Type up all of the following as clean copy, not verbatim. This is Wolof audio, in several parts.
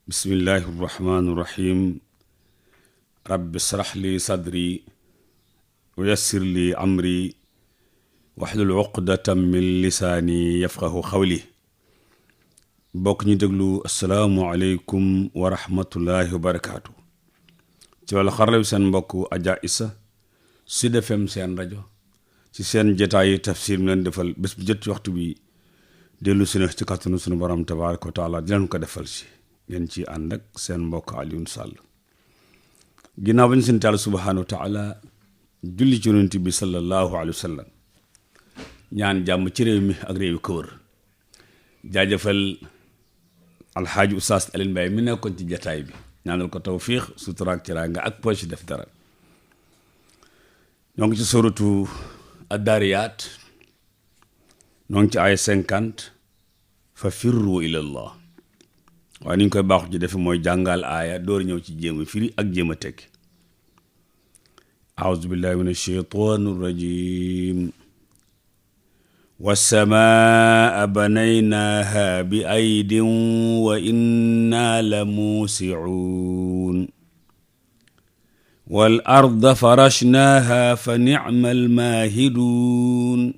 bismillahi irrahmani irrahim rabbi srah li sadri wa yassir li amri wahlul uqdatan min lisaani yafqahu xawli. bokk ñu déglu asalaamu aleykum wa rahmatullahi wa barakaatu. ci wàllu xarala bi seen mbokk Adja Issa Sud FM seen rajo ci seen jotaayu tafsir mi leen defal bés bu jot ci waxtu bi dellu si na ci kàttanu sunu borom tabaaraka wa taala di leen ko defal si ngeen ci ànd ak seen mbokk Alioune Sall. ginnaaw ba ñu sant Yàlla subhaanahu wa taala julli ci yonent bi sallallahu alayhi wa sallam ñaan jàmm ci réew mi ak réew yi ko wër. jaajëfal alxaaji Oustaz Alioune Mbaye mi nekkoon ci jataay bi ñaanal ko tawfiix sutura ak teraanga ak poche def dara. ñoo ngi ci suratu ad-Daariyaat ñoo ngi ci ay 50 fa firru ilallah. waaye ni ñu koy baaxu ci defe mooy jàngal aaya door ñëw ci jéem a firi ak jéem a tekki. aouzu billahi min ashaytaani rajim. wassamaa banaynaaha bi aydin wa inna la muusicuun wal arda farashnaaha fa nicmal maahiduun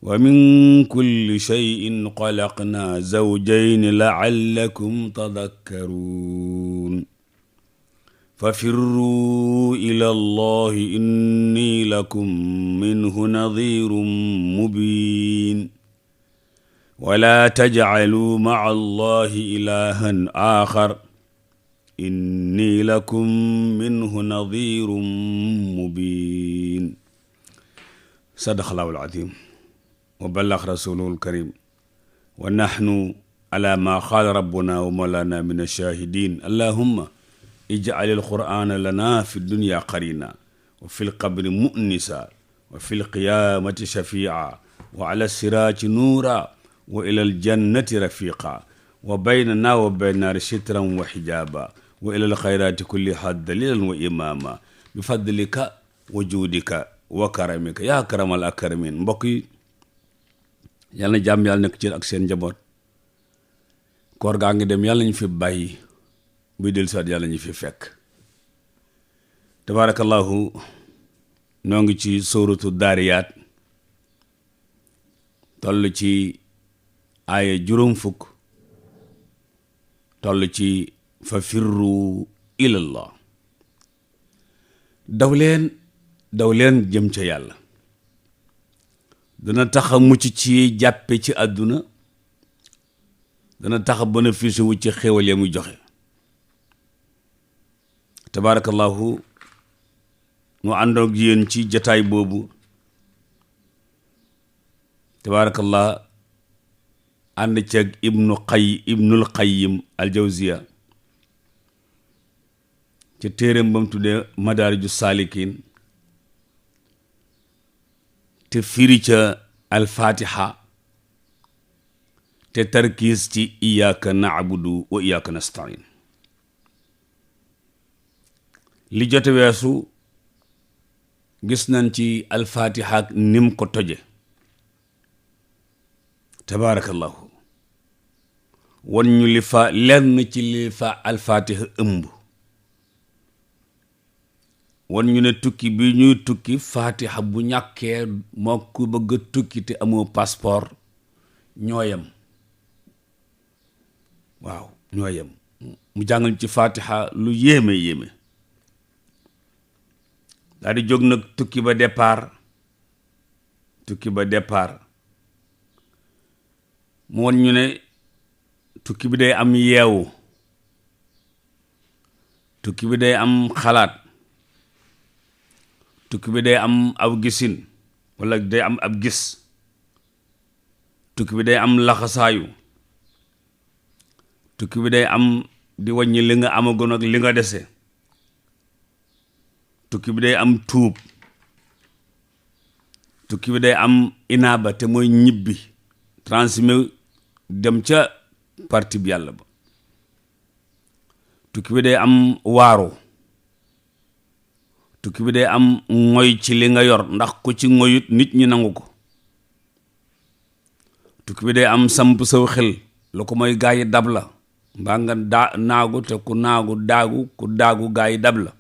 wa min kulli shay'in xalaqnaa zawjayni la'allakum tadakkaruun fa firruu ila llahi inni lakum minhu nadiirun mubiin wa laa tajcaluu maca allahi ilaahan aaxar inni lakum minhu nadiirun mubiin. sadaqallaahu al-aziim wa ballax rasuuluhu al-kariim wa naxnu alaa maa qaala rabbunaa wa mawlaanaa mina ash-shaahidiin. allaahumma ij'al al-qur'aana lanaa fi dunya qariina wa fi l-qabri mu'nisa wa fi l-qiyaamati shafii'a wa ala s-siraati nuura wa ila l-jannati rafiiqa wa baynanaa wa bayna naari sitran wa hijaaba wa ila l-xayraati kullihaa daliilan wa imaama bi fadlika wa juudika wa karamika yaa akramal akramiin. mbokk yi yàlla na jàmm yàlla nekk ci ak seen njaboot. koor gaa ngi dem yàlla ñu fi bàyyi buy dellu siwaat yàlla ñu fi fekk. tabaarakallahu noo ngi ci sóoratu Daariyaat toll ci aaya juróom fukk toll ci fa firru ilallah. daw leen jëm ca yàlla. dana tax a mucc ci jàppe ci àdduna, dana tax a bénéfice wu ci xéwal ya muy joxe. tabaarakallahu mu àndoog yéen ci jataay boobu tabaarakallah ànd ceeg ibnul qayyim al jawziya ca téeréem ba mu tuddee madaariju saalikin te firi ca alfatiha te tarkiis ci iyyaka na'budu wa iyyaka nasta'in. li jote weesu gis nañ ci alfatiha ak nim ko toje tabaarakallahu wan ñu li fa lenn ci li fa alfatiha ëmb, wan ñu ne tukki bi ñuy tukki fatiha bu ñàkkee moo ku bëgg a tukki te amoo passeport ñooyam. waaw ñooyam. mu jàngal ci fatiha lu yéeme daal di jóg nag tukki ba départ mu won ñu ne tukki bi day am yeewu, tukki bi day am xalaat, tukki bi day am aw gisin walla day am ab gis, tukki bi day am laxasaayu, tukki bi day am di wàññi li nga amagoon ak li nga dese, tukki bi day am tuub, tukki bi day am inaaba te mooy ñibbi transmet dem ca parti bi yàlla ba, tukki bi day am waaru, tukki bi day am ngoy ci li nga yor ndax ku ci ngoyut nit ñi nangu ko, tukki bi day am samp saw xel lu ko mooy gaa yi dab la mbaa nga naagu te ku daagu gaa yi dab la.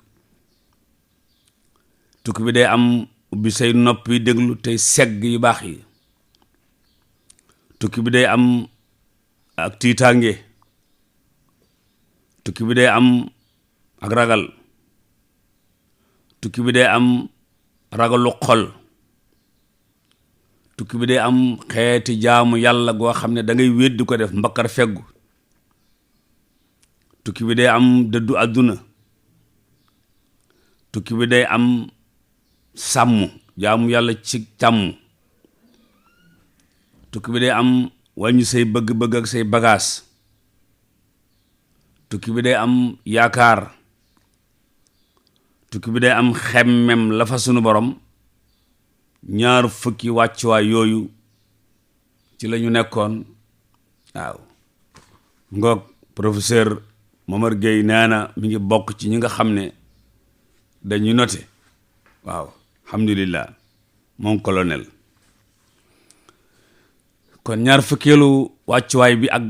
tukki bi day am ubbi say nopp yi déglu tey segg yu baax yi. tukki bi day am ak tiitaange. tukki bi day am ak ragal. tukki bi day am ragalu xol. tukki bi day am xeeti jaamu yàlla goo xam ne da ngay weddi ko def mbakkar feggu. tukki bi day am dëddu àdduna. tukki bi day am sàmm jaamu yàlla ci càmm. tukki bi day am wàññi say bëgg-bëgg ak say bagaas. tukki bi day am yaakaar. tukki bi day am xemmem la fa sunu borom. ñaar fukki wàccuwaay yooyu ci la ñu nekkoon. waaw ngoog professeur Momar Gueye nee na mi ngi bokk ci ñi nga xam ne dañuy noté. waaw alhamdulillah moom colonel. kon ñaar fukkeelu wàccuwaay bi ak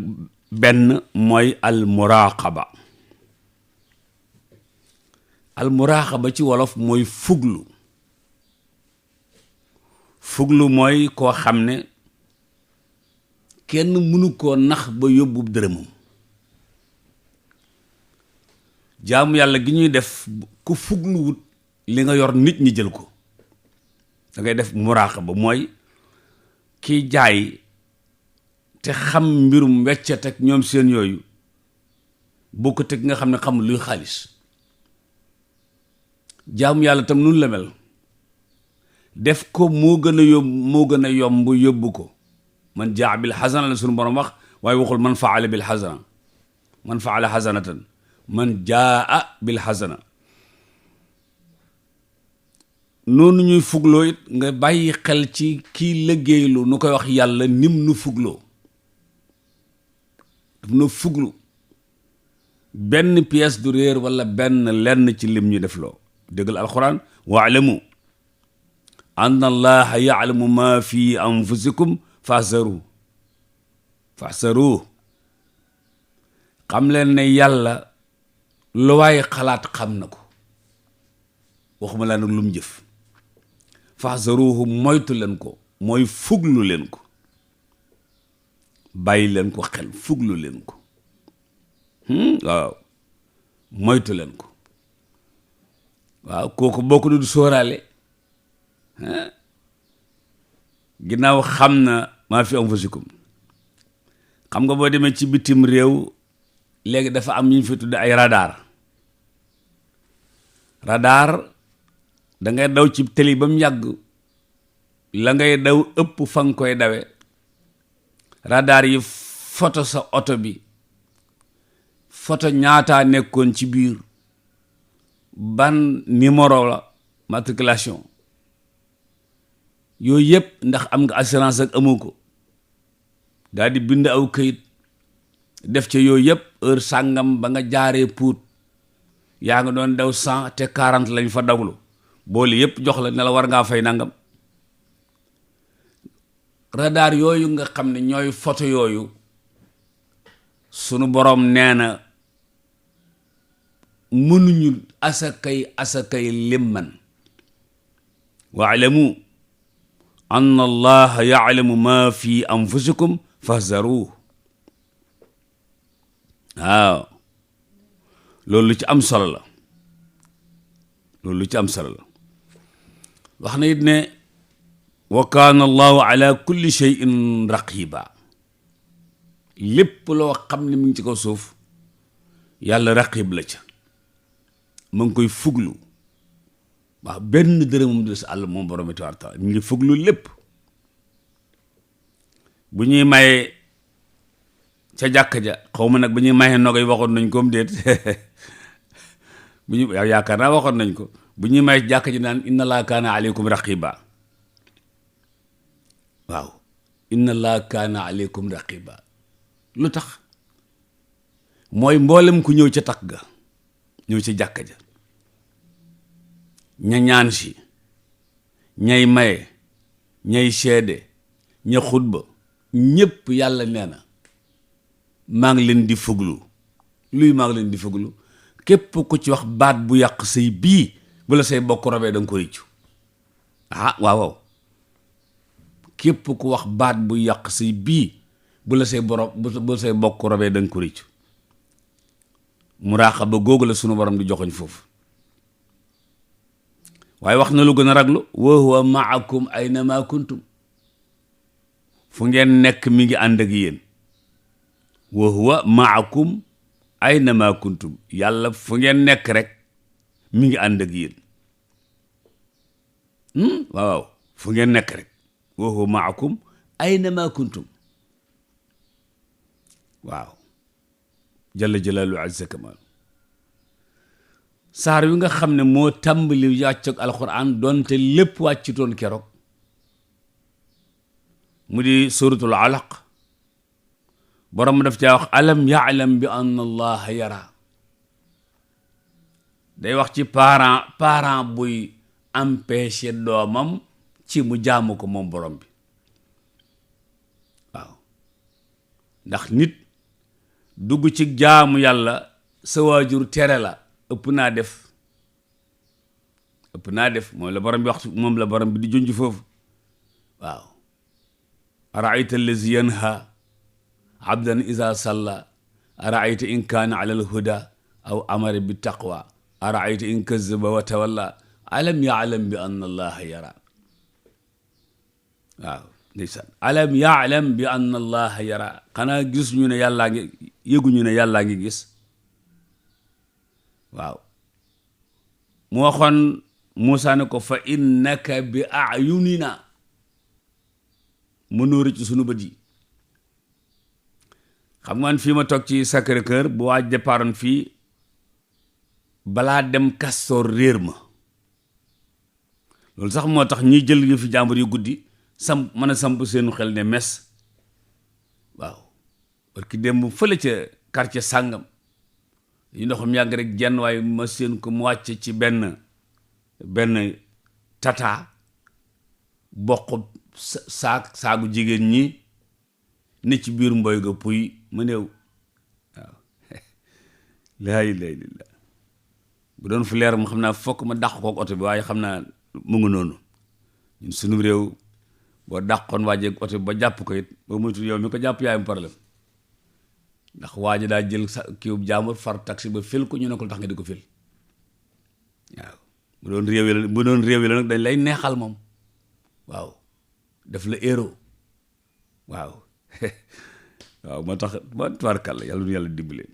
benn mooy al muraqaba. al muraqaba ci wolof mooy fuglu. fuglu mooy koo xam ne kenn mënu koo nax ba yóbbu dërëmam. jaamu yàlla gi ñuy def ku fuglu wut li nga yor nit ñi jël ko. da ngay def muraqaba mooy kiy jaay te xam mbirum weccet ak ñoom seen yooyu boo ko teg nga xam ne xamul luy xaalis. jaamu yàlla tam nun la mel. def ko moo gën a yomb yóbbu ko. man jaa bil xasana la suñu borom wax waaye waxul man faala bil xasana. man faala xasanatan man jaa bil xasana. noonu ñuy fugloo it nga bàyyi xel ci kii liggéeylu nu koy wax yàlla nim nu fugloo. daf na fuglu benn pièce du réer wala benn lenn ci lim ñu def loo. déggal alquran waalamu anna allaha yaalamu ma fi anfusikum fahzaru xam leen ne yàlla lu waaye xalaat xam na ko waxuma laa nag lu mu jëf. fahzaruhu moytu leen ko mooy fuglu leen ko bàyyi leen ko xel fuglu leen ko. waaw moytu leen ko. waaw kooku boo ko du sóoraale ginnaaw xam na maa fi anfusikum. xam nga boo demee ci bitim réew léegi dafa am ñu fi tudd ay radar. da ngay daw ci télé ba mu yàgg la ngay daw ëpp fa nga koy dawe. radar yi photo sa oto bi photo ñaataa nekkoon ci biir ban numéro la matriculation yooyu yëpp ndax am nga assurance ak amoo ko daal di bind aw këyit def ca yooyu yëpp heure sàngam ba nga jaaree Pout yaa nga doon daw 100 te 40 lañ fa dawlu boole yëpp jox la ne la war ngaa fay nangam. radar yooyu nga xam ne ñooy photo yooyu sunu borom nee na mënuñu asakay limman. waalamu anna allaha yaalamu ma fi anfusikum fahzaruhu. waaw loolu lu ci am solo la. loolu lu ci am solo la. wax na it ne wa kaana allahu ala kulli shay'in raqiba. lépp loo xam ne mi ngi ci kaw suuf yàlla raqib la ca ma ngi koy fuglu. waaw benn dërëmam des àll moom borom tabaaraka taala mi ngi fuglu lépp. bu ñuy maye ca jàkka ja xaw ma nag bu ñuy maye nogay waxoon nañ ko mu déet bu ñu yaakaar naa waxoon nañ ko bu ñuy maye jàkka ji naan inna allaha kaana aleykum raqiba. waaw inna allaha kaana aleykum raqiba lu tax mooy mboolem ku ñëw ca takk ga ñëw ca jàkka ja ña ñaan si ñay maye ñay seede ña xutba ñépp yàlla nee na maa ngi leen di fuglu luy maa ngi leen di fëglu képp ku ci wax baat bu yàq sëy bii bu la say bokk robee da nga ko réccu waaw képp ku wax baat bu yàq sëy bii bu la say bokk robee da nga ko réccu muraaxaba googu la sunu borom di joxoñ foofu. waaye wax na lu gën a raglu wa huwa maakum aynama kuntum, fu ngeen nekk mi ngi ànd ak yéen. wa huwa maakum aynama kuntum, yàlla fu ngeen nekk rek mi ngi ànd ak yéen. waaw fu ngeen nekk rek wa huwa maakum aynama kuntum. waaw jalla jalaalu azza kamal. saar wi nga xam ne moo tàmbali wàcc ak alxuraan doonte lépp wàccutoon keroog mu di suratul alaq, borom daf caa wax alam ya'lam bi anna allaha yara. day wax ci parent buy empêcher doomam ci mu jaamu ko moom borom bi. waaw ndax nit dugg ci jaamu yàlla sa waajur tere la ëpp naa def moom la borom bi wax, moom la borom bi di junj foofu. waaw araayta allazi yanha abdan iza salla araayta in kaana ala alhuda aw amara bi taqwa araayta in kazzaba wa tawalla alam ya'lam bi anna allaha yara. waaw ndeysaan alam ya'lam bi anna allaha yara, xanaa gis ñu ne yàllaa ngi, yëguñu ne yàllaa ngi gis. waaw mu waxoon Muusaa ne ko fa innaka bi a'yunina, mënoo ci sunu bët yi. xam nga fii ma toog ci Sacré-Cœur bu waaj départoon fii balaa dem Castor réer ma. loolu sax moo tax ñuy jël yu fi jàmbur yu guddi mën a samp seenu xel ne mes. waaw parce que démb fële ca quartier sàngam yu ndoxam yàgg rek jenn waaye ma seen ko mu wàcce ci benn tata bokk saagu jigéen ñi ne ci biir mboy ga puy ma néew. waaw laa ilaaha illallaah. bu doon fu leer mu xam naa fokk ma dàq kook oto bi, waaye xam naa mu ngi noonu. ñun sunu réew boo dàqoon waajeeg oto bi ba jàpp ko it boo moytu yow mi ko jàpp yaayam problème, ndax waaji daa jël sa kiiwub jaamur far taxi ba fil ko, ñu ne ko tax nga di ko fil. waaw bu doon réew yi la nag dañ lay neexal moom. waaw def la héros. waaw waaw moo tax ba tubaarkàlla yàlla nu yàlla dimbale.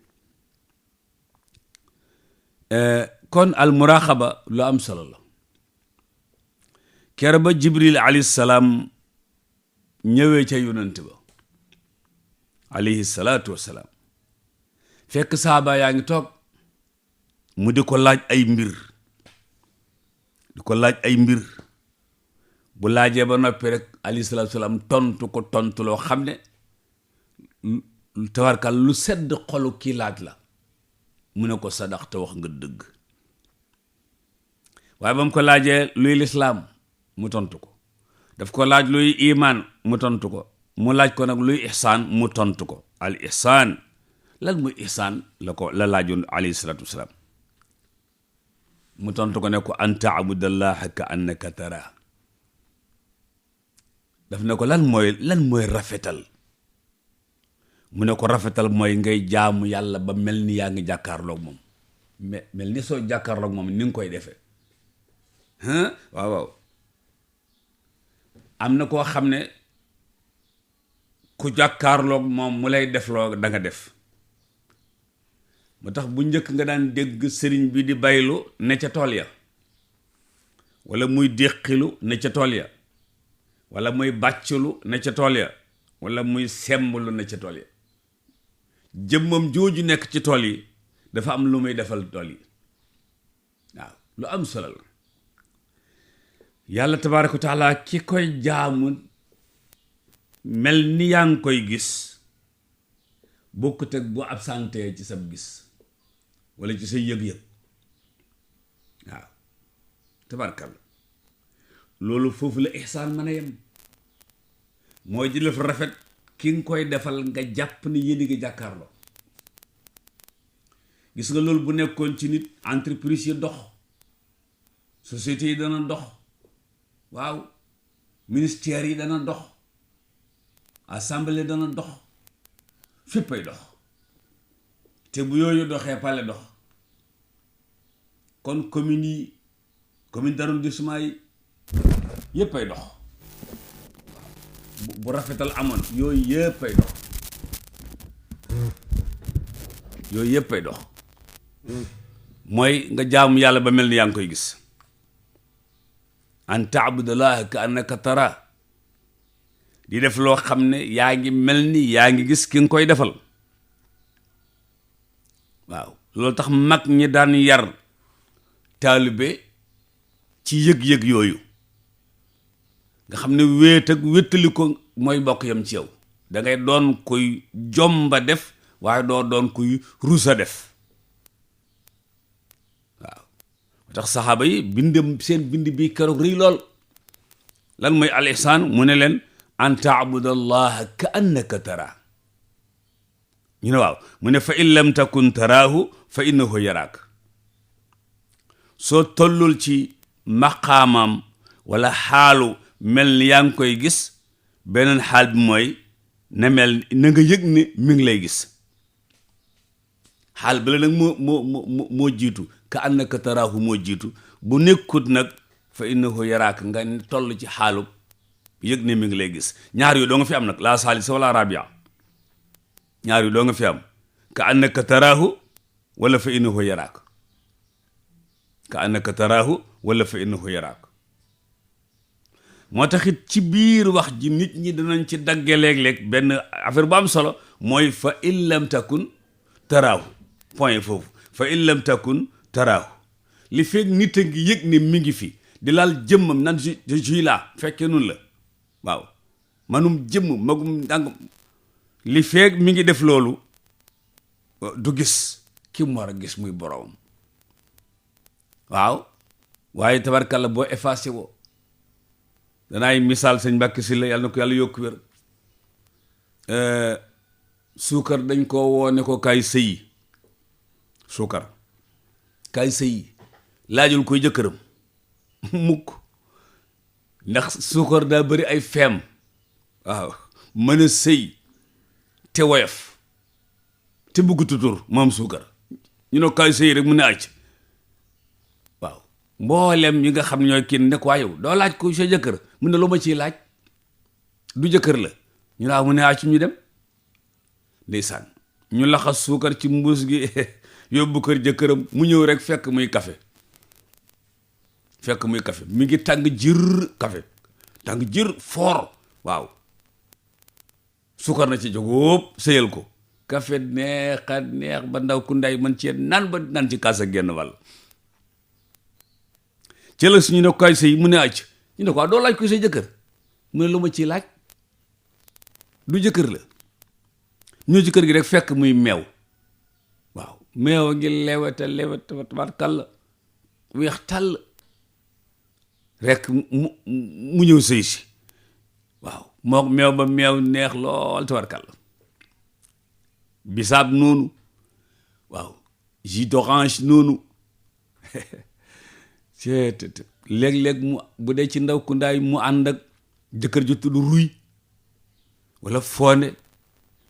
kon al muraaxaba lu am solo la. kere ba Jibril alayhi salaam ñëwee ca yonent ba alayhi salaatu wassalaam, fekk saaba yaa ngi toog mu di ko laaj ay mbir bu laajee ba noppi rek alayhi salaatu wassalaam tontu loo xam ne tabarkal lu sedd xolu kii laaj la. mu ne ko sadaxta, wax nga dëgg. waaye ba mu ko laajee luy lislaam mu tontu ko, daf ko laaj luy imaan mu tontu ko, mu laaj ko nag luy ihsaan mu tontu ko. al ihsaan, lan muy ihsaan la laajoon alayhi salaatu wasalaam. mu tontu ko ne ko an ta'budallaha ka annaka tara. daf ne ko lan mooy rafetal. mu ne ko rafetal mooy ngay jaamu yàlla ba mel ni yaa ngi jàkkaarloog moom, mel ni soo jàkkaarloog moom ni nga koy defee. waaw am na koo xam ne ku jàkkaarloog moom mu lay def loo da nga def. moo tax bu njëkk nga daan dégg sëriñ bi di baylu ne ca tool ya, wala muy déqilu ne ca tool ya, wala muy bàcculu ne ca tool ya, wala muy semblu ne ca tool ya. jëmmam jooju nekk ci tool yi dafa am lu muy defal tool yi. waaw lu am solo la. yàlla tabaaraka wa taala ki koy jaamu mel ni yaa ngi koy gis bokkut ak bu absenté ci sab gis wala ci say yëg-yëg. waaw tabaarkalla loolu foofu la ihsaan mën a yem, mooy di def rafet ki nga koy defal nga jàpp ni yéen a ngi jàkkaarloo. gis nga loolu bu nekkoon ci nit, entreprise yi dox, société yi dana dox, waaw, ministère yi dana dox, assemblée dana dox, féppay dox. te bu yooyu doxee pale dox. kon commune yi, commune d'arrondissement yi yéppay dox. bu rafetal amoon yooyu yéppay dox. yooyu yéppay dox. mooy nga jaamu yàlla ba mel ni yaa ngi koy gis. an ta'budallaha ka annaka tara, di def loo xam ne yaa ngi mel ni yaa ngi gis ki nga koy defal. waaw loolu tax mag ñi daan yar taalibe ci yëg-yëg yooyu nga xam ne wéet ak wéttali ko mooy bokk yam ci yow. da ngay doon kuy jomba def waaye doo doon kuy rusa def. waaw tax saxaaba yi bindam seen bind bi keroog rëy lool. lan mooy al ihsaan mu ne leen an ta'budallaha ka annaka tara. ñu ne waaw mu ne fa in lam takun taraahu fa innahu yaraak. soo tollul ci maqaamam wala xaalu mel ni yaa ngi koy gis, beneen xaal bi mooy na nga yëg ne mi ngi lay gis. xaal bala nag moo jiitu, ka annaka taraahu moo jiitu. bu nekkut nag fa innahu yaraak, nga toll ci xaalu yëg ne mi ngi lay gis. ñaar yu doo nga fi am nag, laa saalisa wala rabia. ñaar yu doo nga fi am, ka annaka taraahu wala fa innahu yaraak. ka annaka taraahu wala fa innahu yaraak. moo taxit ci biir wax ji nit ñi danañ ci dagge léeg-léeg benn affaire bu am solo, mooy fa in lam takun taraahu, point foofu, fa in lam takun taraahu. li feeg nit a ngi yëg ne mi ngi fi di laal jëmmam nan je suis là, fekkee nun la waaw, manum jëmm magum dangam, li feeg mi ngi def loolu du gis ki mu war a gis muy boroom. waaw waaye tabarkalla boo effacé woo, danaay misaal sëñ Mbàkke Sylla yàlla na ko yàlla yokku wér. suukar dañ koo woone ko kaay sëyi, suukar kaay sëyi, laajul koy jëkkëram mukk, ndax suukar daa bari ay feem. waaw mën a sëy te woyof te bugg tutur moom suukar, ñu ne kaay sëy rek mu ne acc. waaw mboolem ñi nga xam ne ñooy kii ne ko waa yow doo laaj ko sa jëkkër, mu ne lu ma ciy laaj, du jëkkër la, ñu laa mu ne acc ñu dem. ndeysaan ñu laxas suukar ci mbuus gi yóbbu kër jëkkëram, mu ñëw rek fekk muy café mi ngi tàng jër, café tàng jër fort. waaw suukar na ci jógóob sëyal ko, café neex ba ndaw ku nday man cee naan ba naan ci kaas ak genn wàll. ci la suñu ne ko kaay sëy mu ne acc, ñu ne ko doo laaj ko sa jëkkër, mu ne lu ma ciy laaj, du jëkkër la. ñoo ci kër gi rek fekk muy meew. waaw meew ngi leweta tabarkalla weex tàll rek mu ñëw sëy si. waaw mook meew ba meew neex lool tabarkalla. bisaab noonu, waaw jus d'orange noonu. léeg-léeg mu bu dee ci ndaw ku ndaay mu ànd ak jëkkër ju tudd ruy wala foone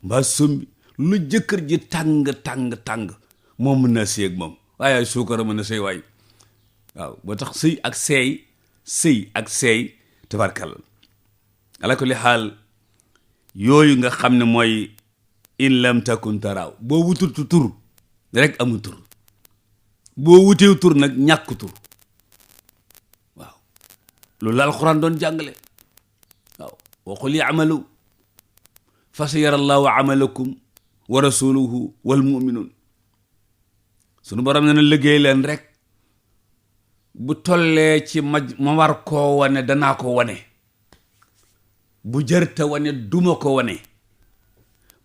mbaa sombi, lu jëkkër ji tàng moom mën na sëy ak moom, waaye suukar mën na sëy waay. waaw boo tax sëy ak seey tabarkalla. ala kulli xaal yooyu nga xam ne mooy in lam takun taraaw, boo wutul tur rek amul tur, boo wuteew tur nag ñàkk tur. waaw loolu la alxuraan doon jàngale. waaw wa qul i'malu fa sayara allahu amalakum wa rasuluhu wal mu'minun. sunu borom ne na liggéey leen rek, bu tollee ci ma war koo wane danaa ko wane, bu jërta wane duma ko wane.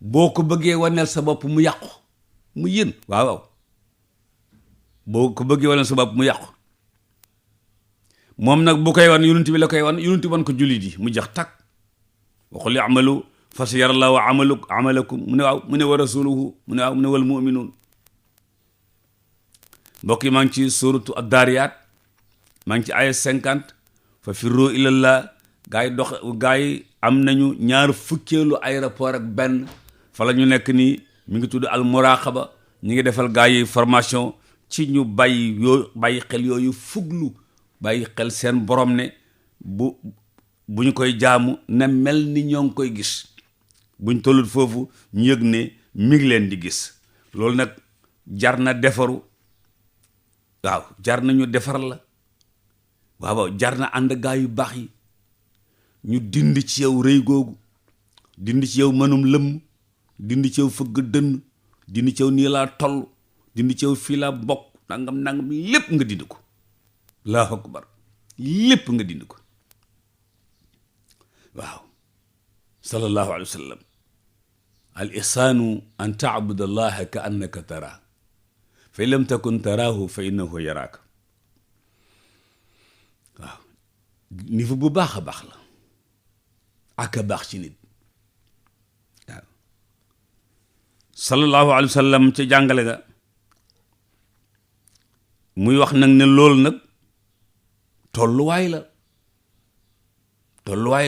boo ko bëggee waneel sa bopp mu yàqu mu yën, waaw boo ko bëggee waneel sa bopp mu yàqu. moom nag bu koy wan yonent bi la koy wan, yonent wan ko jullit yi mu jax takk. wa qul i'malu fa sayara Allahu amalakum mu ne waaw, mu ne wa rasuluhu mu ne waaw, mu ne wal mu'minun. mbokk yi maa ngi ci suratu ad-Daariyat maa ngi ci aya 50 fa firru ilallah gaa yi am nañu ñaar fukkeelu aéroport ak benn fa la ñu nekk nii mi ngi tudd al muraqaba ñi ngi defal gaa yi formation ci ñu bàyyi xel yooyu fuglu bàyyi xel seen borom ne bu ñu koy jaamu na mel ni ñoo ngi koy gis buñ tollut foofu ñu yëg ne mi ngi leen di gis loolu nag jar na defaru waaw jar na ñu defar la waaw jar na ànd gaa yu baax yi ñu dindi ci yow rëy googu dindi ci yow mënum lëmm dindi ci yow fëgg dënn dindi ci yow nii laa toll dindi ci yow fii laa bokk nangam lépp nga dindi ko allahu akbar lépp nga dindi ko waaw sallallahu alayhi wa sallam al ihsaanu an taabuda allaha ka annaka tara fa in lam takun taraahu fa innahu yaraaka waaw niveau bu baax a baax la ak a baax ci nit waaw sallallahu alayhi wa sallam ca jàngale ga muy wax nag ne loolu nag tolluwaay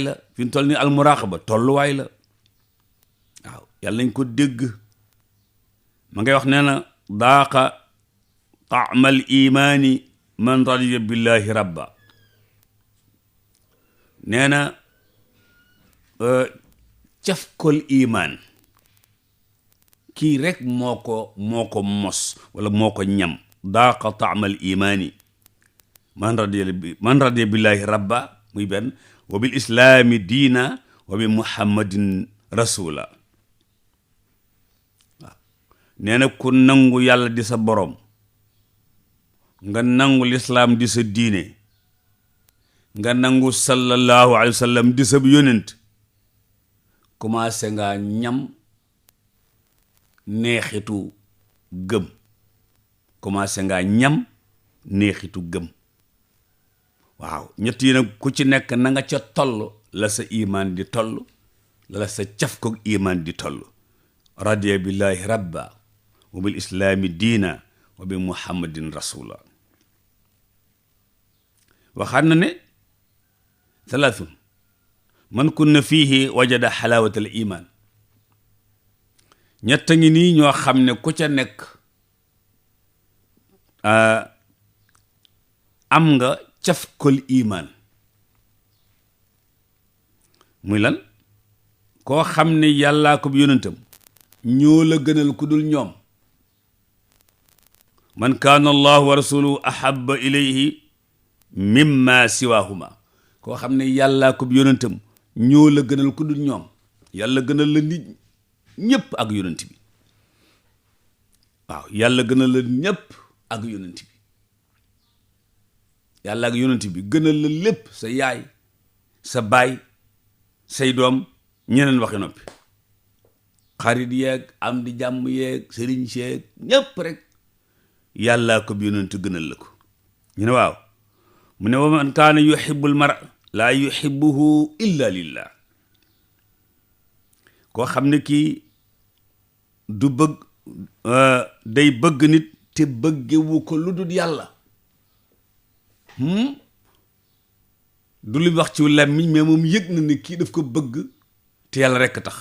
la fi mu toll ni almuraqaba tolluwaay la waaw yàlla nañ ko dégg ma ngay wax nee na daaqa taamal imaani man radiya billahi rabba nee na cafkol imaan kii rek moo ko mos wala moo ko ñam daaqa taamal imaani man radiya billahi rabba muy benn wa bil islaami diina wa bi muhammadin rasula waaw nee na ku nangu yàlla di sa borom nga nangu lislaam di sa diine nga nangu sallallahu alayhi wa sallam di sa yonent commencé nga ñam neexitu gëm commencé nga ñam neexitu gëm waaw ñett yi nag ku ci nekk na nga ca toll la sa iman di toll la sa caf ko iman di toll radiya billahi rabba wa bil islaami diina wa bi muhammadin rasula waxaat na ne thalathun man kunna fiihi wajada xalaawat al iman ñett ngi nii ñoo xam ne ku ca nekk am nga caf kol iman muy lan koo xam ne yàllaa ko yonentam ñoo la gënal ku dul ñoom man kaana allahu wa rasuluhu ahabba ilayhi mimma siwahuma koo xam ne yàllaa ko yonentam ñoo la gënal ku dul ñoom yàlla gënal la nit ñépp ak yonent bi waaw yàlla gënal la ñépp ak yonent bi yàlla ak yonent bi gënal la lépp sa yaay sa baay say doom ñeneen waxi noppi xarit yeeg am di jàmm yeeg sëriñ seeg ñépp rek yàllaa ko yonent gënal la ko ñu ne waaw mu ne wa man kaana yuhibbul mar'a laa yuhibbuhu illa lillah koo xam ne kii du bëgg day bëgg nit te bëggewu ko lu dul yàlla du lu wax ci làmmiñ mais moom yëg na ne kii daf ko bëgg te yàlla rekk tax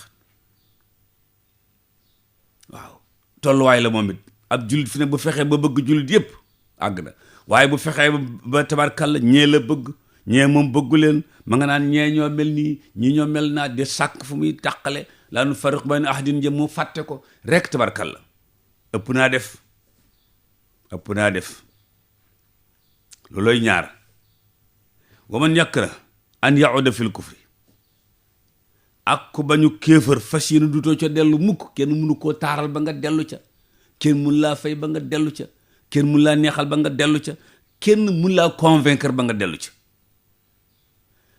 waaw tolluwaay la moom it ab jullit fi ne bu fexee ba bëgg jullit yépp àgg na waaye bu fexee ba tabarkalla ñee la bëgg ñee moom bëggu leen ma nga naan ñee ñoo mel nii ñii ñoo mel naa di sàkk fu muy tàqale laa nufarriqu bayna ahadin jëm mu fàtte ko rekk tabarkalla ëpp naa def loolooy ñaar wa man yakra an yauda fil kufri ak ku bañu kéefër fas yéene dutoo ca dellu mukk kenn mënu koo taaral ba nga dellu ca kenn mun laa fay ba nga dellu ca kenn mun laa neexal ba nga dellu ca kenn mun laa convaincre ba nga dellu ca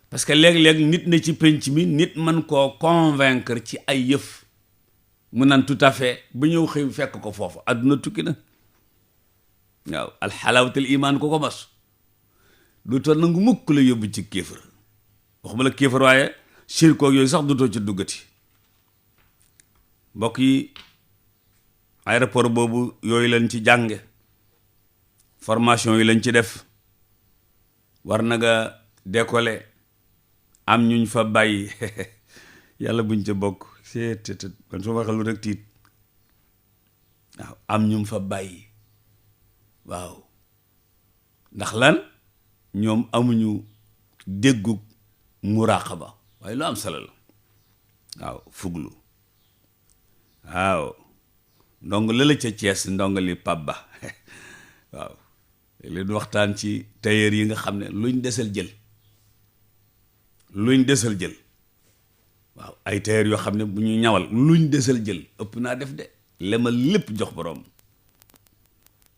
parce que léeg-léeg nit na ci penc mi nit man koo convaincre ci ay yëf mu naan tout à fait ba ñëw xëy fekk ko foofu àdduna tukki na waaw alxalaawatul iman ko mas du toon nangu mukk la yóbbu ci kéefër waxuma la kéefër waaye shirkoog yooyu sax dutoo ci duggati mbokk yi aéroport boobu yooyu lañ ci jànge formation yi lañ ci def war na nga décoller am ñuñ fa bàyyi yàlla buñ ca bokk seet man soo waxal rek tiit waaw am ñum fa bàyyi waaw ndax lan ñoom amuñu déggu muraqaba waaye lu am solo la waaw fuglu waaw ndongo lëla ca Cees ndongo li pabba waaw leen waxtaan ci tailleur yi nga xam ne luñ desal jël waaw ay tailleur yoo xam ne bu ñu ñawal luñ desal jël ëpp naa def de lemal lépp jox borom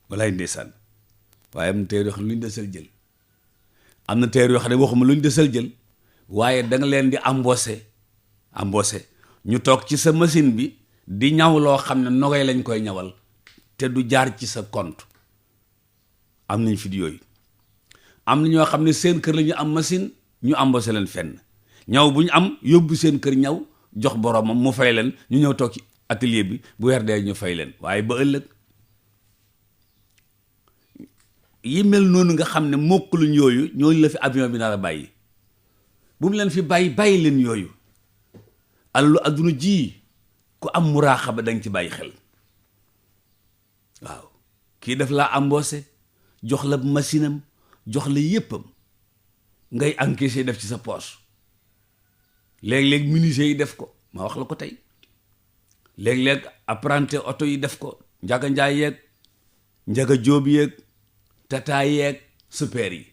walaay ndeysaan waaye am na tailleur yoo xam ne luñ desal jël am na tailleur yoo xam ne waxuma luñ desal jël waaye da nga leen di embauché ñu toog ci sa machine bi di ñaw loo xam ne nogay lañ koy ñawal te du jaar ci sa compte am nañ fi yooyu am na ñoo xam ne seen kër la ñu am machine ñu embauché leen fenn ñaw bu ñu am yóbbu seen kër ñaw jox boromam mu fay leen ñu ñëw toog ci atelier bi bu weer dee ñu fay leen waaye ba ëllëg yi mel noonu nga xam ne mokkuluñ yooyu ñooñu la fi avion bi nar a bàyyi bu mu leen fi bàyyi leen yooyu alalu adduna ji ku am muraaxaba danga ci bàyyi xel waaw kii daf laa embauché jox la machine am jox la yéppam ngay encaissé def ci sa poche léeg-léeg menuisier yi def ko ma wax la ko tey léeg-léeg apprenti oto yi def ko njaga njaay yeeg njaga jóob yeeg tata yeeg super yi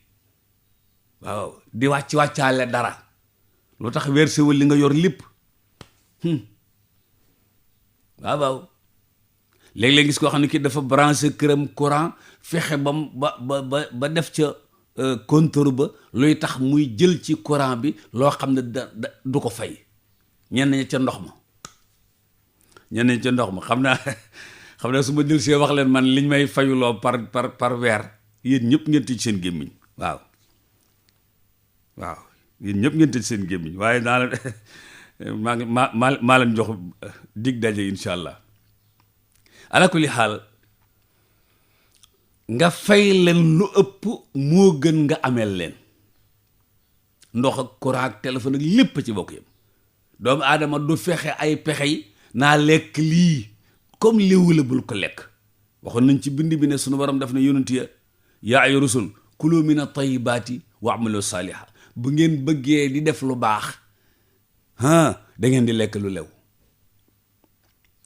waaw di wàccaale dara lu tax wersewul li nga yor lépp waaw léeg-léeg gis koo xam ne kii dafa branché këram courant fexe ba def ca compteur ba luy tax muy jël ci courant bi loo xam ne du ko fay ñenn ñi ca ndox ma xam naa su ma jël see wax leen man liñ may fayuloo par weer yéen ñëpp ngeen tëj seen gémmiñ waaw yéen ñëpp ngeen tëj seen gémmiñ waaye naa la maa leen jox dig daje insha allah ala kulli xaal nga fay leen lu ëpp moo gën nga ameel leen ndox ak courant ak téléphone ak lépp ci bokk yam doomu aadama du fexe ay pexe yi naa lekk lii comme léewu la bul ko lekk waxoon nañ ci bind bi ne sunu borom daf ne yonent ya yaa ay rusul kulu mina tayyibaati wa amalu saaliha bu ngeen bëggee di def lu baax da ngeen di lekk lu lew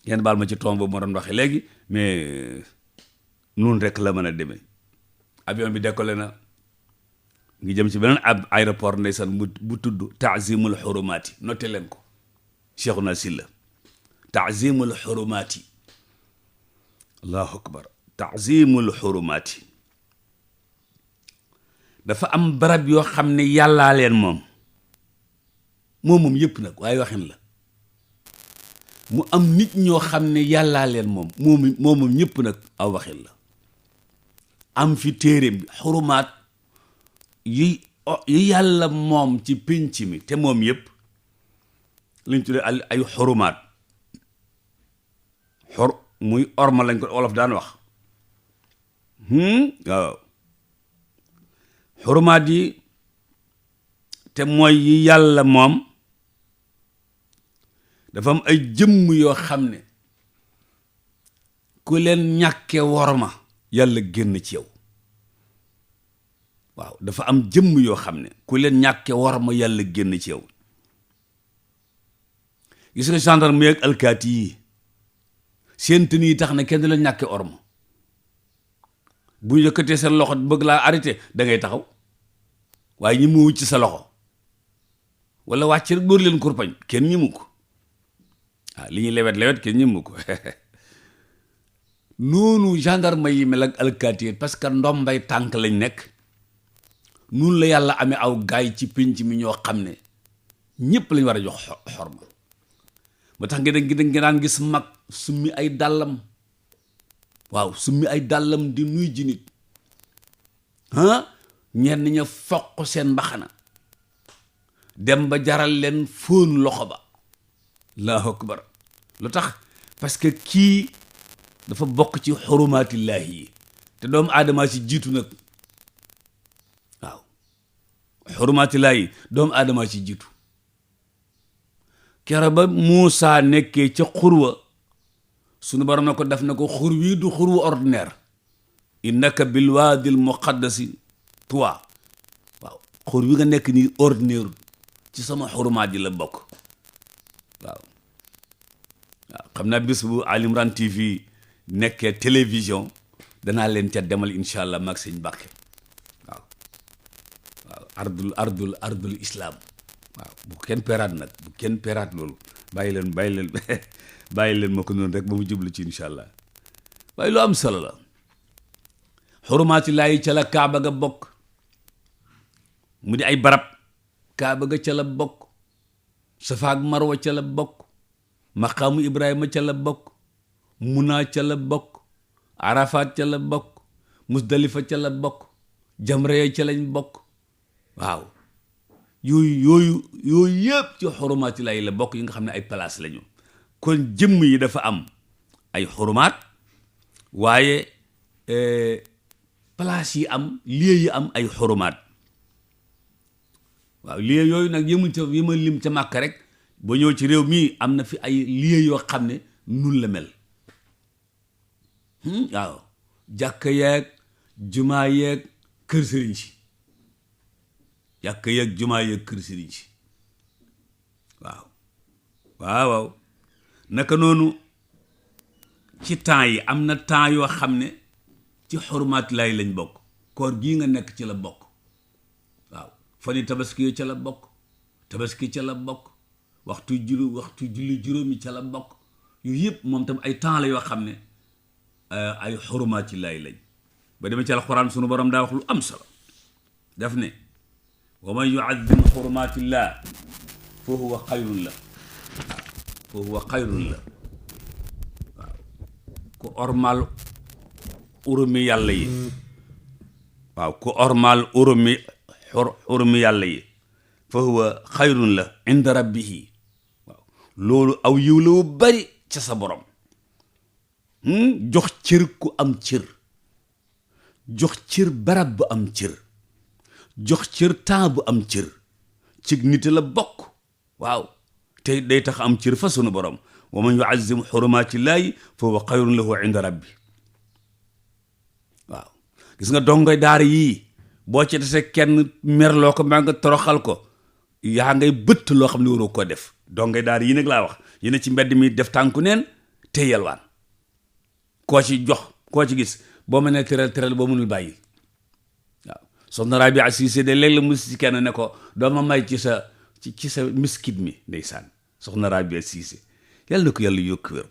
ngeen baal ma ci tomb boobu ma doon waxee léegi mais nun rek la mën a demee avion bi décollé na ngi jëm ci beneen ab aéroport ndeysaan bu tudd taazimul xurumaati noté leen ko Cheikhuna Silla taazimul xurumaati allahu akbar taazimul xurumaati dafa am barab yoo xam ne yàllaa leen moom yépp nag waaye waxin la mu am nit ñoo xam ne yàllaa leen moom ñépp nag aw waxin la am fi téereem bi xurumaat yi yàlla moom ci pénc mi te moom yépp luñ tuddee ay xurumaat muy orma lañ ko olof daan wax waaw xurumaat yi te mooy yi yàlla moom dafa am ay jëmm yoo xam ne ku leen ñàkke worma yàlla génn ci yow waaw dafa am jëmm yoo xam ne ku leen ñàkke worma yàlla génn ci yow gis nga gendarme ak alkaati yi seen tenue yi tax na kenn du leen ñàkke orma bu ñu yëkkatee seen loxo bëgg laa arrêté da ngay taxaw waaye ñi mu wucc sa loxo wala wàcc rek dóor leen kurpañ kenn ñi mu ko li ñuy lewet kenn ñi mu ko noonu gendarme yi mel ak alkaati yi parce que ndombay tànk lañ nekk noonu la yàlla amee aw gaay ci pénc mi ñoo xam ne ñépp lañ war a jox xorma ba tax ngeen daan gis mag summi ay dàllam waaw summi ay dàllam di nuy ji nit ñenn ña foq seen mbaxana dem ba jaral leen fóon loxo ba allahu akbar lu tax parce que kii dafa bokk ci xurumaatillaahi yi te doomu aadama ci jiitu nag waaw xurmaatillaahi doomu aadama ci jiitu. kero ba Muusaa nekkee ca xurwa sunu borom na ko def na ko xur wii du xurwa ordinaire, innaka bil waadil muqaddasi tuwa, waaw xur wi nga nekk nii ordinaire ci sama xurmaat yi la bokk. waaw xam naa bis bu Ali Imran TV nekkee télévision danaa leen ca demal incha allah mag sëñ Mbàkke. waaw ardul islam. waaw bu kenn peraat nag, bu kenn peraat loolu, bàyyi leen ma ko noonu rek ba mu jublu ci incha allah. waaye lu am solo la. xurmaatillaahi ca la kaaba ga bokk, mu di ay barab. kaaba ga ca la bokk, safa ak marwa ca la bokk, maqaamu ibrahima ca la bokk, munaa ca la bokk, arafaat ca la bokk, musdalifa ca la bokk, jamre ca lañ bokk. waaw yooyu yëpp ci xurumaatillaahi la bokk, yi nga xam ne ay place lañu. kon jëmm yi dafa am ay xurumaat, waaye place yi am, lieu yi am ay xurumaat. waaw lieu yooyu nag yëmul ca yi ma lim ca Màkka rek, ba ñëw ci réew mii am na fi ay lieu yoo xam ne nun la mel. waaw jàkka yeeg jumaa yeeg kër sëriñ si, jàkka yeeg jumaa yeeg kër sëriñ si. waaw naka noonu ci temps yi am na temps yoo xam ne ci xurmaatillaahi lañ bokk. koor gii nga nekk ci la bokk. waaw fani tabaski ca la bokk, tabaski ca la bokk, waxtu julli juróomi ca la bokk. yooyu yëpp moom tam ay temps la yoo xam ne ay xurmaatillaahi lañ. ba demee ci alxuraan sunu borom daa wax lu am solo, daf ne wa man yuazim xurmaatillaah fa huwa xayrun la. fa huwa xayrun la. waaw ku ormal urumi yàlla yi, waaw ku ormal urumi yàlla yi, fa huwa xayrun la inda rabbihi. waaw loolu aw yiw la wu bari ca sa borom. jox cër ku am cër, jox cër barab bu am cër, jox cër temps bu am cër, ci nit la bokk. waaw te day tax am cër fa sunu borom. wa man yuazzim xurumaatillaahi fa huwa xayrun lahu inda rabbi. waaw gis nga dongoy daara yii boo ci dese kenn merloo ko mbaa nga toroxal ko, yaa ngay bëtt loo xam ne waroo koo def. dongoy daara yii nag laa wax, yi ne ci mbedd mi def tànku neen te yelwaan. koo ci jox, koo ci gis boo mënee tëral boo mënul bàyyi. waaw soxna Rabia Cissé de léeg la mu si kenn ne ko doo ma may ci sa miskit mi. ndeysaan soxna Rabia Cissé yàlla na ko yàlla yokk wér.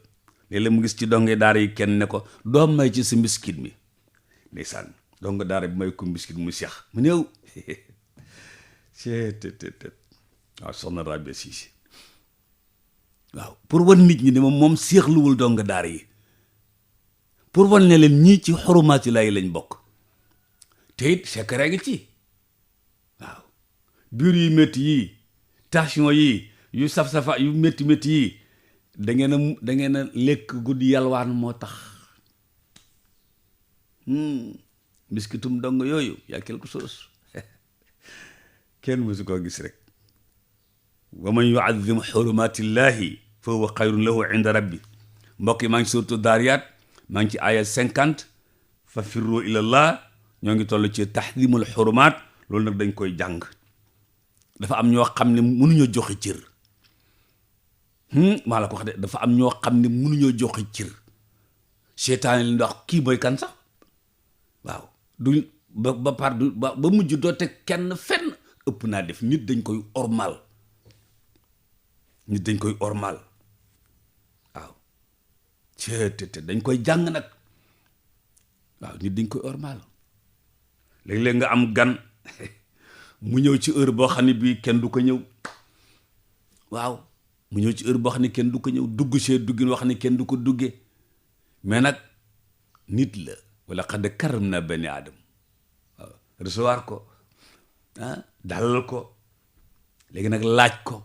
léeg-léeg mu gis ci donge daara yi kenn ne ko doo may ci sa miskit mi. ndeysaan donge daara bi may ko miskit mu seex mu néew. waaw soxna Rabia Cissé waaw pour wan nit ñi ne moom seexluwul donge daara yi, pour wan ne leen ñii ci xurumaatillaahi lañ bokk. te it secret ngi ci. waaw biir yu métti yii, tension yii, yu saf-safa yu métti yii, da ngeen a lekk guddi yalwaan moo tax. biskitum dong yooyu yaa quelque chose kenn mësu koo gis rek. wa man yuazzim xurumaatillaahi fa huwa xayrun lahu inda rabbi. mbokk yi maa ngi surtout Daariyaat, maa ngi ci aya 50. fa firru ilallah, ñoo ngi toll ci taxdimul xurumaat. loolu nag dañ koy jàng. dafa am ñoo xam ne mënuñoo joxe cër. maa la ko wax de, dafa am ñoo xam ne mënuñoo joxe cër. seetaan li ndax kii mooy kan sax. waaw du ba mujj doo teg kenn fenn. ëpp naa def. nit dañ koy ormal. waaw te dañ koy jàng nag. waaw nit dañ koy ormal. léeg-léeg nga am gan mu ñëw ci heure boo xam ne bii kenn du ko ñëw. waaw mu ñëw ci heure boo xam ne kenn du ko ñëw, dugg see duggin wax ne kenn du ko duggee. mais nag nit la. wala qad karramnaa bani aadam. waaw recevoir ko, dalal ko, léegi nag laaj ko.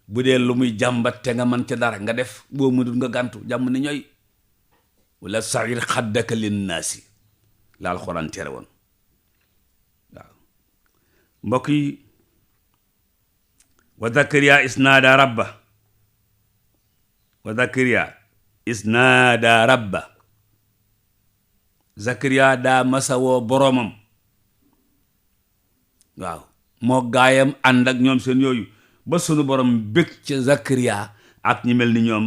bu dee lu muy jàmbat te nga mën ca dara nga def, boo mënul nga gàntu jàmm ne ñooy. wala saxir xaddaka linnaasi. la alxuraan tere woon waaw mbokk yi wa zakariya isnaada rabba wa zakariya isnaada rabba zakariya daa masawoo boroomam waaw moo gaayam ànd ak ñoom seen yooyu ba sunu borom bég ca zakariya ak ñi mel ni ñoom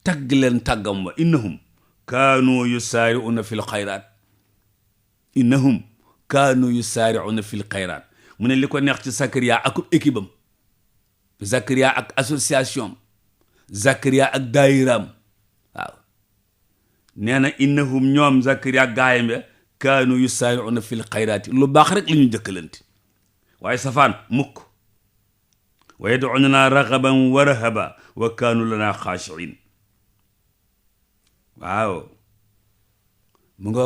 tagg leen tàggam wa innahum kaanu yusaari'una fil xayraat innahum kaanu yusaari'una fil xayraat mu ne li ko neex ci zakariya ak équipe am zakariya ak association zakariya ak daayiraam waaw nee na innahum ñoom zakariya ak gaayam ya kaanu yusaari'una fil xayraat lu baax rek la ñu jëkkalante waaye safaan mukk wa yad'unana raghaban wa rahaba wa kaanu lana xaashiin waaw mu nga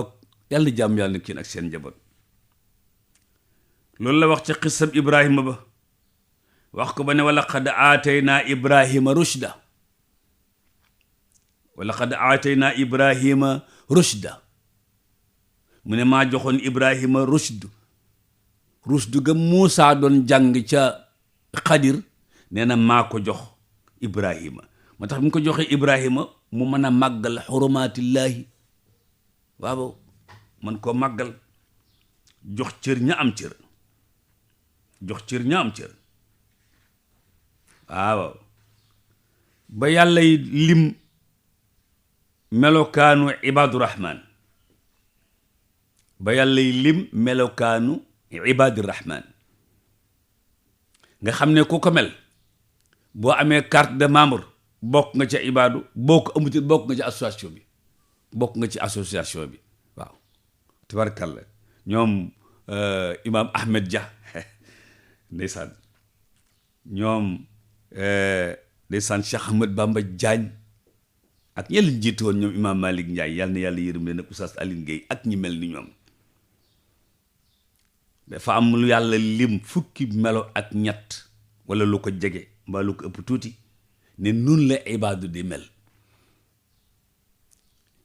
yàlla jàmm yàlla na kiin ak seen njaboot loolu la wax ci xisab ibrahima ba wax ko ba ne wa laqad aataynaa ibrahima rushda wa laqad aataynaa ibrahima rushda mu ne maa joxoon ibrahima rushdu ga Muusaa doon jàng ca Xadir nee na maa ko jox ibrahima moo tax bi mu ko joxee ibrahima mu mën a màggal xurumaatillaahi waaw man koo màggal jox cër ña am cër jox cër ña am cër waaw ba yàlla yi lim melokaanu ibaadu rahmaan ba yàlla yi lim melokaanu ibaadu rahmaan nga xam ne ku ko mel boo amee carte de membre bokk nga ca ibaadu boo ko amuti bokk nga ci association bi bokk nga ci association bi waaw tabarkalla ñoom imam Ahmed Dia ndeysaan ñoom ndeysaan Cheikh Ahmed Bamba Diagne ak ñi leen jiitu woon ñoom imam Malick Ndiaye yàlla na yàlla yërëm leen ak Oustaz Aline Gueye ak ñi mel ni ñoom dafa am lu yàlla lim fukki melo ak ñett wala lu ko jege mbaa lu ko ëpp tuuti ne nun la ibaadu di mel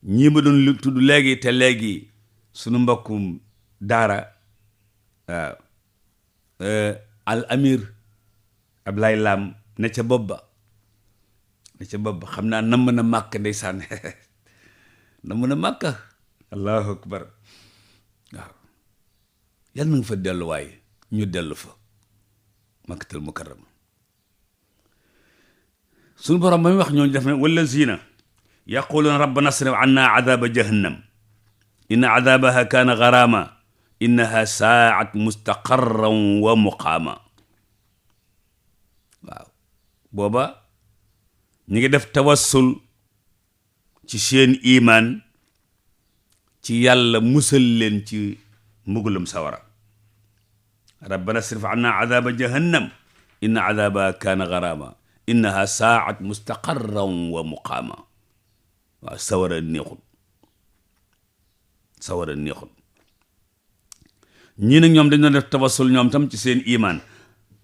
ñii ma doon lu tudd léegi te léegi sunu mbokkum daara al amir Ablaye Lam ne ca bopp ba xam naa namm na màkk ndeysaan namm na màkk allahu akbar waaw yàlla na nga fa dellu waaye ñu dellu fa makkatal mukarram suñu borom ba muy wax ñooñu def ne wallazina yaquluuna rabbana asrif anna adaba jahannam inna adabaha kaana gharama innaha saat mustaqarran wa muqaama waaw booba ñu ngi def tawassul ci seen imaan ci yàlla musal leen ci mbugalum sawara rabbana asrif anna adaba jahannam inna adabaha kaana gharama innaha saat mustaqarran wa muqaama waaw sawara neexul ñii nag ñoom dañ doon def tawassul ñoom tam ci seen iman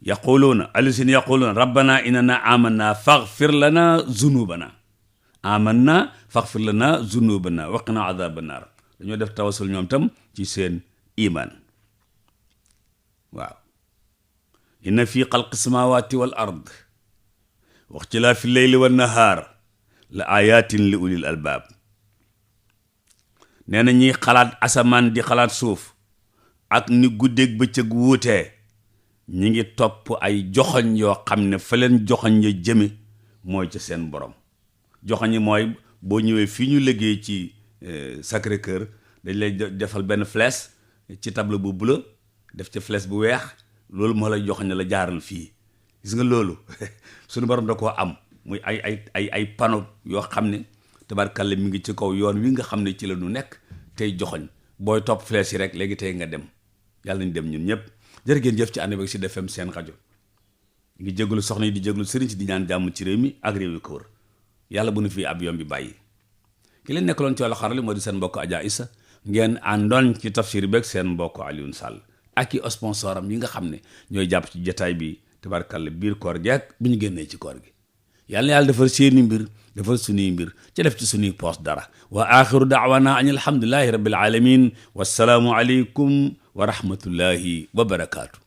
yaquluuna allasina yaquluuna rabbana innana amanna faghfir lana zunubana wa qina adhaban nar dañoo def tawassul ñoom tam ci seen iman waaw inna fi xalqi samawati wal ard wa ixtilaafi leyli wan nahaar la ayatin li ulil albaab nee na ñiy xalaat asamaan di xalaat suuf ak ni guddeeg bëccëg wuutee ñi ngi topp ay joxoñ yoo xam ne fa leen joxoñ ya jëme mooy ca seen borom joxoñ yi mooy boo ñëwee fii ñu liggéey ci Sacré-Cœur dañ lay defal benn flèche ci table bu bleu def ci flèche bu weex loolu moo lay joxoñ ne la jaaral fii gis nga loolu suñu borom da koo am muy ay panneau yoo xam ne tabarkàlla mi ngi ci kaw yoon wi nga xam ne ci la ñu nekk tey joxoñ booy topp flèche yi rek léegi tey nga dem yàlla nañ dem ñun ñëpp jërë ngeen jëf ci ànd bi Sud FM seen rajo ngi jégalu soxna yi di jégalu sëriñ si di ñaan jàmm ci réew mi ak réew yu ko wër yàlla bu nu fi ab yoon bi bàyyi ki leen nekkaloon ci wàllu xarale moo di seen mbokk Adja Issa ngeen àndoon ci tafsir beeg seen mbokk Alioune Sall ak i sponsoram yi nga xam ne ñooy jàpp ci jataay bi tabarkàlla biir koor gi ak bi ñu génnee ci koor gi yàlla na yàlla defar seeni mbir defar suñuy mbir ca def ci suñuy poos dara wa axiru daawana an alhamdulillahi rabbil alamin wassalaamu aleykum wa rahmatullahi wa barakaatu